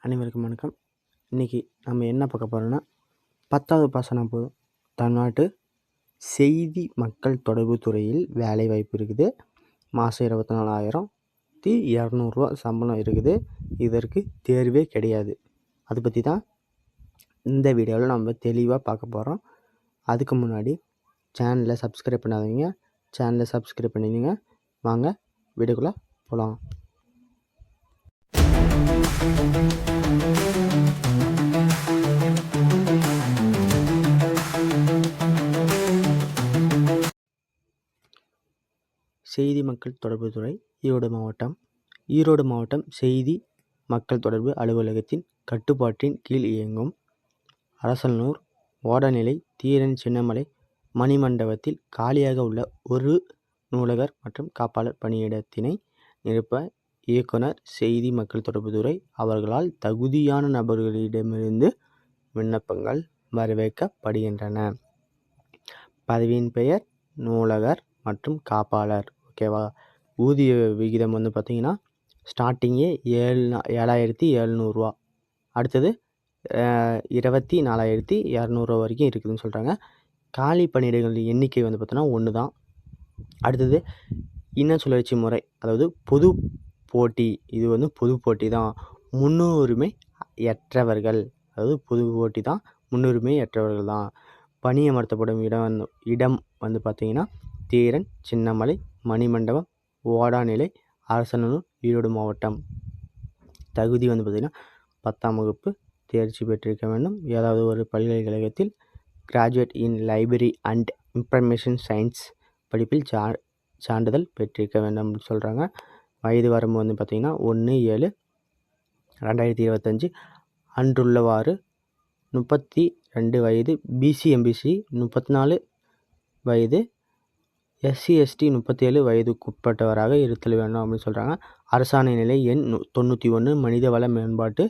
அனைவருக்கும் வணக்கம். இன்றைக்கி நம்ம என்ன பார்க்க போகிறோன்னா 10வது பாசனம் போதும் தமிழ்நாட்டு செய்தி மக்கள் தொடர்பு துறையில் வேலை வாய்ப்பு இருக்குது. மாதம் 24,200 சம்பளம் இருக்குது. இதற்கு தேர்வே கிடையாது. அதை பற்றி தான் இந்த வீடியோவில் நம்ம தெளிவாக பார்க்க போகிறோம். அதுக்கு முன்னாடி சேனலை சப்ஸ்கிரைப் பண்ணாதீங்க, சேனலை சப்ஸ்கிரைப் பண்ணிடுங்க. வாங்க வீடியோக்குள்ளே போகலாம். செய்தி மக்கள் தொடர்பு துறை ஈரோடு மாவட்டம் செய்தி மக்கள் தொடர்பு அலுவலகத்தின் கட்டுப்பாட்டின் கீழ் இயங்கும் அரசனூர் ஓடநிலை தீரன் சின்னமலை மணிமண்டபத்தில் காலியாக உள்ள ஒரு நூலகர் மற்றும் காப்பாளர் பணியிடத்தினை நிரப்ப இயக்குனர் செய்தி மக்கள் தொடர்பு துறை அவர்களால் தகுதியான நபர்களிடமிருந்து விண்ணப்பங்கள் வரவேற்கப்படுகின்றன. பதவியின் பெயர் நூலகர் மற்றும் காப்பாளர். ஓகேவா? ஊதிய விகிதம் பார்த்திங்கன்னா ஸ்டார்டிங்கே 7,700 அடுத்தது 24,200 வரைக்கும் இருக்குதுன்னு சொல்கிறாங்க. காலி பணியிடங்கள் எண்ணிக்கை பார்த்தோன்னா 1 தான். அடுத்தது இன சுழற்சி முறை, அதாவது பொது போட்டி. இது பொது போட்டி தான். முன்னுரிமை அற்றவர்கள், அதாவது பொது போட்டி தான், முன்னுரிமை அற்றவர்கள் தான். பணியமர்த்தப்படும் இடம் பார்த்திங்கன்னா தீரன் சின்னமலை மணிமண்டபம் ஓடாநிலை அரசனூர் ஈரோடு மாவட்டம். தகுதி பார்த்திங்கன்னா 10ஆம் வகுப்பு தேர்ச்சி பெற்றிருக்க வேண்டும். ஏதாவது ஒரு பல்கலைக்கழகத்தில் graduate in library and information science படிப்பில் சான்றிதழ் பெற்றிருக்க வேண்டும் அப்படின்னு சொல்கிறாங்க. வயது வரம்பு பார்த்திங்கன்னா 1/7/2025 அன்றுள்ளவாறு 32 வயது, பிசி எம்பிசி 34 வயது, எஸ்சி எஸ்டி 37 வயதுக்குட்பட்டவராக இருத்தல் வேண்டும் அப்படின்னு சொல்கிறாங்க. அரசாணை நிலை எண் 91 மனிதவள மேம்பாட்டு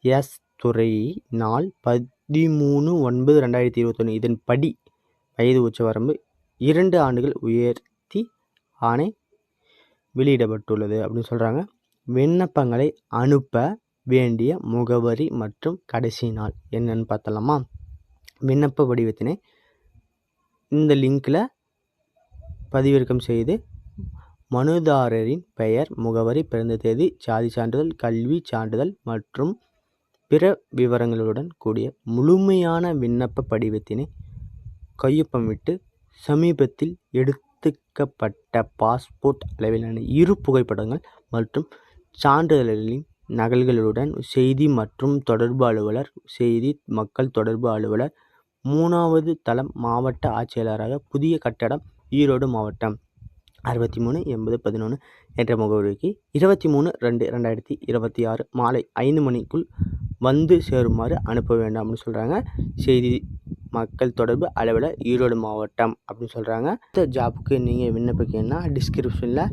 எஸ் துறை நாள் 13/9/2021 இதன்படி வயது உச்சவரம்பு 2 ஆண்டுகள் உயர்த்தி ஆணை வெளியிடப்பட்டுள்ளது அப்படின்னு சொல்கிறாங்க. விண்ணப்பங்களை அனுப்ப வேண்டிய முகவரி மற்றும் கடைசி நாள் என்னன்னு பார்த்தலாமா? விண்ணப்ப வடிவத்தினை இந்த லிங்கில் பதிவிறக்கம் செய்து மனுதாரரின் பெயர், முகவரி, பிறந்த தேதி, சாதி சான்றிதழ், கல்வி சான்றிதழ் மற்றும் பிற விவரங்களுடன் கூடிய முழுமையான விண்ணப்ப படிவத்தினை கையொப்பமிட்டு சமீபத்தில் எடுத்துக்கப்பட்ட பாஸ்போர்ட் அளவிலான 2 புகைப்படங்கள் மற்றும் சான்றிதழ்களின் நகல்களுடன் செய்தி மற்றும் தொடர்பு அலுவலர், செய்தி மக்கள் தொடர்பு அலுவலர், 3வது தளம் மாவட்ட ஆட்சியாளராக, புதிய கட்டடம், ஈரோடு மாவட்டம் 638011 என்ற முகவரிக்கு 23/2/2026 மாலை 5 மணிக்குள் வந்து சேருமாறு அனுப்ப வேண்டும் அப்படின்னு சொல்கிறாங்க. செய்தி மக்கள் தொடர்பு அலுவலர் ஈரோடு மாவட்டம் அப்படின்னு சொல்கிறாங்க. இந்த ஜாப்புக்கு நீங்கள் விண்ணப்பிக்கணும்னா டிஸ்கிரிப்ஷனில்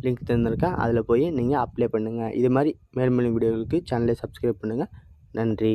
லிங்க் தந்திருக்கேன், அதில் போய் நீங்கள் அப்ளை பண்ணுங்கள். இது மாதிரி மேலும் வீடியோகளுக்கு சேனலை சப்ஸ்கிரைப் பண்ணுங்கள். நன்றி.